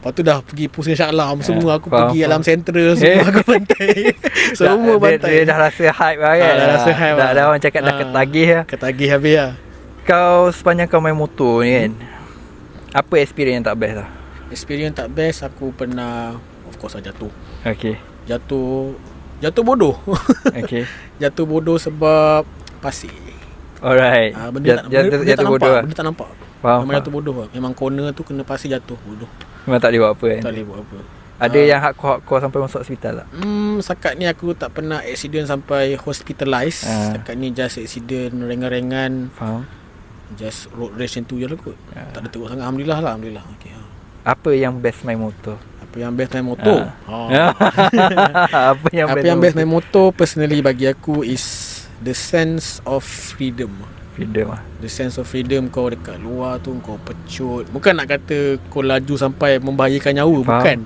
Lepas tu dah pergi pusing Shah Alam semua. Aku Faham, pergi faham. Alam Central semua. Aku pantai. Semua pantai. Dia dah rasa hype lah kan. Dah rasa hype lah. Dah orang cakap dah ketagih lah. Ketagih habis lah. Kau sepanjang kau main motor ni kan, apa experience yang tak best lah? Experience tak best, aku pernah, of course lah, jatuh. Okay. Jatuh bodoh. Okay. Jatuh bodoh sebab pasir. Alright. Benda tak bodoh nampak. lah. Benda tak nampak. Faham, Memang jatuh bodoh lah. Memang corner tu kena pasir jatuh bodoh. Memang tak boleh buat apa kan. Tak boleh buat apa. Ada yang hardcore sampai masuk hospital tak? Setakat ni aku tak pernah accident sampai hospitalised. Setakat ni just accident ringan-ringan. Faham. Just road rash macam tu je lah kot. Tak ada teruk sangat. Alhamdulillah lah. Alhamdulillah. Okay. Apa yang best main motor? Apa yang best main motor? Apa yang best main motor personally bagi aku is the sense of freedom. Freedom lah. The sense of freedom. Kau dekat luar tu, kau pecut. Bukan nak kata kau laju sampai membahayakan nyawa. Faham. Bukan.